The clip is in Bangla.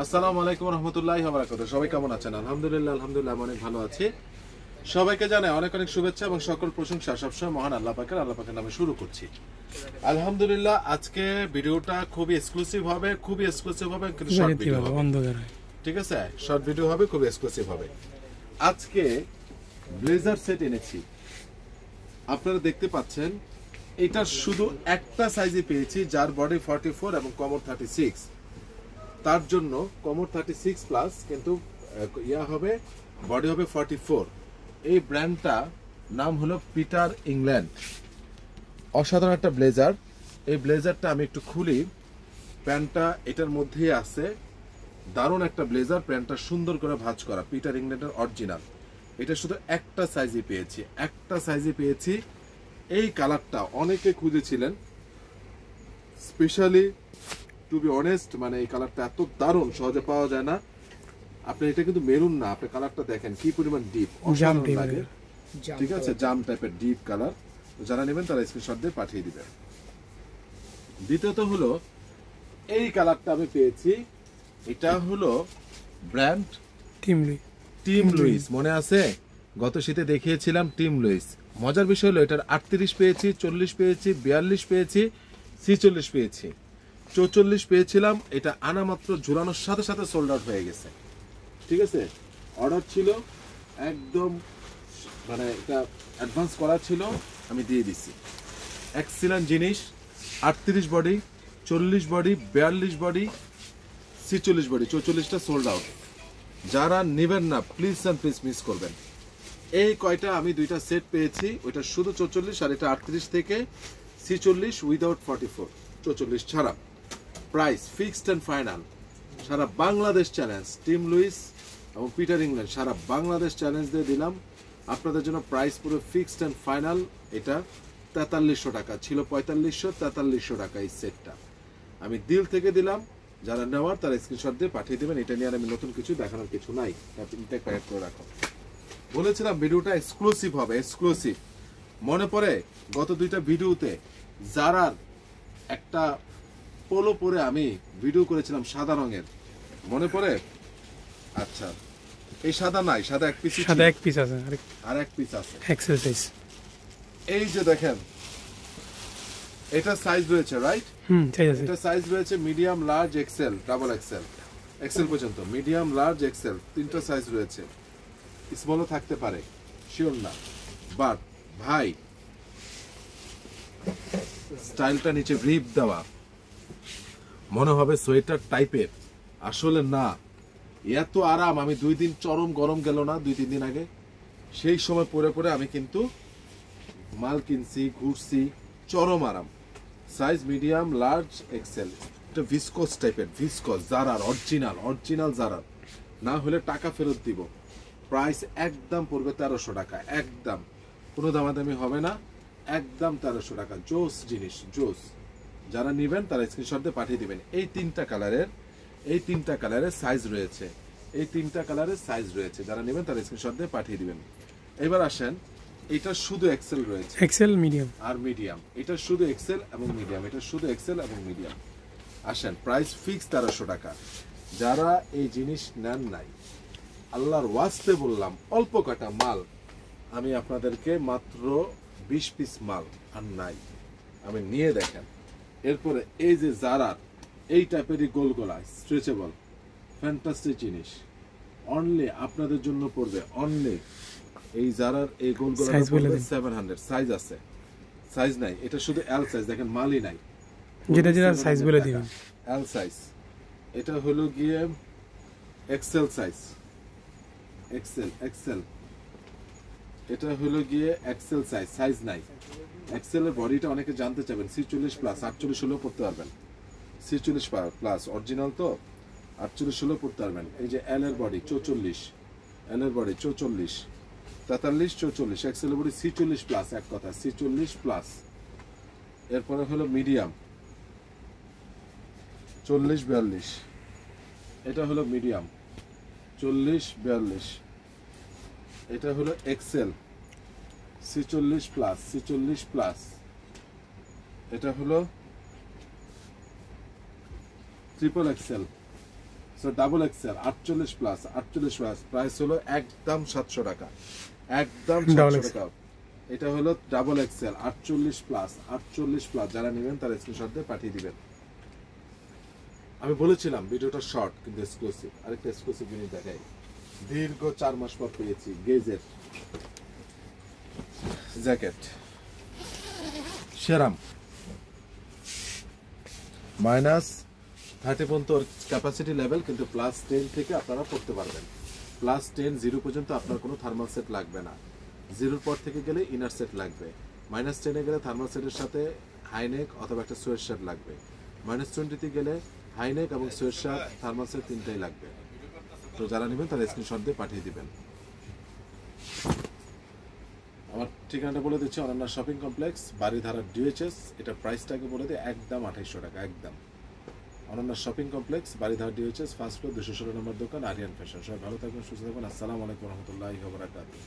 আসসালামু আলাইকুম রহমতুল্লাহি ওয়া বারাকাতুহু। সবাই কেমন আছেন? আলহামদুলিল্লাহ অনেক ভালো আছি। সবাইকে জানাই অনেক অনেক শুভেচ্ছা এবং সকল প্রশংসা সবসময় মহান আল্লাহ পাকের নামে শুরু করছি। আলহামদুলিল্লাহ আজকে ভিডিওটা খুবই এক্সক্লুসিভ হবে, কিন্তু শর্ট ভিডিও হবে। ঠিক আছে, শর্ট ভিডিও হবে, খুবই এক্সক্লুসিভ হবে। আজকে ব্লেজার সেট এনেছি, আপনারা দেখতে পাচ্ছেন। এটা শুধু একটা সাইজে পেয়েছি, যার বডি 44 এবং কমর 36। তার জন্য কমর 36 প্লাস, কিন্তু হবে বডি হবে 44। এই ব্র্যান্ডটা নাম হলো পিটার ইংল্যান্ড। অসাধারণ একটা ব্লেজার। এই ব্লেজারটা আমি একটু খুলি। প্যান্টটা এটার মধ্যেই আছে। দারুণ একটা ব্লেজার, প্যান্টটা সুন্দর করে ভাঁজ করা, পিটার ইংল্যান্ডের অরিজিনাল। এটা শুধু একটা সাইজে পেয়েছি। এই কালারটা অনেকে খুঁজেছিলেন, স্পেশালি টু বি অনেস্ট, মানে এই কালারটা এত দারুণ, সহজে পাওয়া যায় না। আপনি এটা কিন্তু মেরুন না, আপনি কালারটা দেখেন কি পরিমাণ ডিপ, অসাধারণ লাগে। ঠিক আছে, জাম টাইপের ডিপ কালার। যারা নেবেন তারা স্ক্রিনশট দিয়ে পাঠিয়ে দিবেন। দ্বিতীয়ত হলো এই কালারটা আমি পেয়েছি। এটা হলো ব্র্যান্ড টিম লুইস। মনে আছে গত শীতে দেখিয়েছিলাম টিম লুইস। মজার বিষয় হলো এটার 38 পেয়েছি, 40 পেয়েছি, 42 পেয়েছি, 46 পেয়েছি, 44 পেয়েছিলাম। এটা আনা মাত্র ঝুলানোর সাথে সাথে সোল্ড আউট হয়ে গেছে। ঠিক আছে, অর্ডার ছিল একদম, মানে এটা অ্যাডভান্স করা ছিল, আমি দিয়ে দিচ্ছি। এক্সিলেন্ট জিনিস। 38 বডি, 40 বডি, 42 বডি, 46 বডি, 44টা সোল্ড আউট। যারা নেবেন না প্লিজ মিস করবেন। এই কয়টা আমি দুইটা সেট পেয়েছি, ওইটা শুধু 44 আর এটা 38 থেকে 46 উইদাউট 44, 44 ছাড়া। Price fixed and final. সারা বাংলাদেশ চ্যালেঞ্জ, টিম লুইস এবং পিটার ইংল্যান্ড সারা বাংলাদেশ চ্যালেঞ্জ দিয়ে দিলাম আপনাদের জন্য। প্রাইস পুরো ফিক্সড এন্ড ফাইনাল। এটা 4300 টাকা ছিল, 4300 টাকা এই সেটটা আমি দিল থেকে দিলাম। যারা নেওয়ার তারা স্ক্রিনশট দিয়ে পাঠিয়ে দেবেন। এটা নিয়ে আর আমি নতুন কিছু দেখানোর কিছু নাই, প্যাকেট করে রাখো। বলেছিলাম ভিডিওটা এক্সক্লুসিভ হবে, এক্সক্লুসিভ। মনে পড়ে গত দুইটা ভিডিওতে জারার একটা পোলো পরে আমি ভিডিও করেছিলাম সাদা রঙের, মনে পড়ে? আচ্ছা, এই সাদা নাই, সাদা এক পিস আছে, আর এক পিস আছে এক্সেল সাইজ। এই যে দেখেন, এটা সাইজ রয়েছে, রাইট? এটা সাইজ রয়েছে medium, large, XL, double XL, XL পর্যন্ত। মিডিয়াম, লার্জ, এক্সেল, তিনটা সাইজ রয়েছে। স্মলও থাকতে পারে, শিওর না। বাট ভাই স্টাইলটা নিচে রিপ দেওয়া, মনে হবে সোয়েটার টাইপের, আসলে না। এত আরাম। আমি 2 দিন চরম গরম গেল না 2-3 দিন আগে, সেই সময় পরে পরে আমি কিন্তু মাল কিনছি, ঘুরছি, চরম আরাম। Size medium, large, XL. এটা ভিসকস টাইপের, ভিসকস জারার অরিজিনাল জারার। না হলে টাকা ফেরত দিব। প্রাইস একদম পড়বে 1300 টাকা, একদম, কোনো দামাদামি হবে না, একদম 1300 টাকা। জোস জিনিস, জোস। যারা নেবেন তারা স্ক্রিনশট দিয়ে পাঠিয়ে দিবেন। এই তিনটা কালারের সাইজ রয়েছে, যারা নেবেন তারা স্ক্রিনশট দিয়ে পাঠিয়ে দিবেন। এবার আসেন, এটা শুধু এক্সেল রয়েছে, এক্সেল, মিডিয়াম আর মিডিয়াম। এটা শুধু এক্সেল এবং মিডিয়াম, আসেন। প্রাইস ফিক্স 1300 টাকা। যারা এই জিনিস নেন নাই, আল্লাহর ওয়াস্তে বললাম, অল্প কাটা মাল, আমি আপনাদেরকে মাত্র 20 পিস মাল আর নাই, আমি নিয়ে দেখেন। এরপরে এই যে জারার এই টাইপেরই গোলগোলা স্ট্রেচেবল, ফ্যান্টাস্টিক জিনিস, অনলি আপনাদের জন্য পড়বে। অনলি এই জারার এই গোলগোলা 700। সাইজ আছে, সাইজ নাই, এটা শুধু এল সাইজ। দেখেন মালই নাই, যেটা সাইজ বলে দিবেন। L size. এটা হলো গিয়ে এক্সেল সাইজ, এক্সেল। এটা হলো গিয়ে এক্সেল সাইজ, সাইজ নাই। এক্সেলের বডিটা অনেকে জানতে চাবেন, 46 প্লাস, 48 হলেও পড়তে পারবেন। 46 প্লাস অরিজিনাল তো, 48 হলেও পড়তে পারবেন। এই যে এল এর বডি 44, 43, 44, এক্সেলের বডি 46 প্লাস, এক কথা 46 প্লাস। এরপরে হলো মিডিয়াম 40, 42, এটা হলো মিডিয়াম 40, 42। এটা হলো এক্সেল 46 প্লাস, এটা হলো triple Excel so double XL 48 plus, 48 plus price হলো একদম 700 টাকা, একদম 700 টাকা। এটা হলো ডাবল এক্সেল 48 প্লাস, 48 প্লাস। যারা নেবেন তারা স্ক্রিনশট দিয়ে পাঠিয়ে দিবেন। আমি বলেছিলাম ভিডিওটা শর্ট কিন্তু এক্সক্লুসিভ। আরেকটা এক্সক্লুসিভ জিনিস দেখাই, দীর্ঘ 4 মাস পর পেয়েছি গেজের জ্যাকেট, সেরাম -30 পর্যন্ত ক্যাপাসিটি লেভেল, কিন্তু +10 থেকে আপনারা পড়তে পারবেন। +10 0 পর্যন্ত আপনার কোনো থার্মাল সেট লাগবে না, 0 পর থেকে গেলে ইনার সেট লাগবে। -10 এ গেলে থার্মাল সেটের সাথে হাইনেক অথবা একটা সোয়েট শার্ট লাগবে। -20 তে গেলে হাইনেক এবং সোয়েট শার্ট থার্মাল সেট তিনটাই লাগবে। তো যারা নেবেন তারা স্ক্রিনশট দিয়ে পাঠিয়ে দিবেন। আমার ঠিকানাটা বলে দিচ্ছি, Ananya shopping complex, Baridhara DHS. এটা প্রাইসটাকে বলে দিই একদম 2800 টাকা, একদম। Ananya shopping complex, Baridhara DHS, first floor, 216 নম্বর দোকান, আরিয়ান ফ্যাশন। সবাই ভালো থাকবেন, সুস্থ থাকবেন। আসসালামু আলাইকুম রহমতুল্লাহি ওয়া বারাকাতুহু।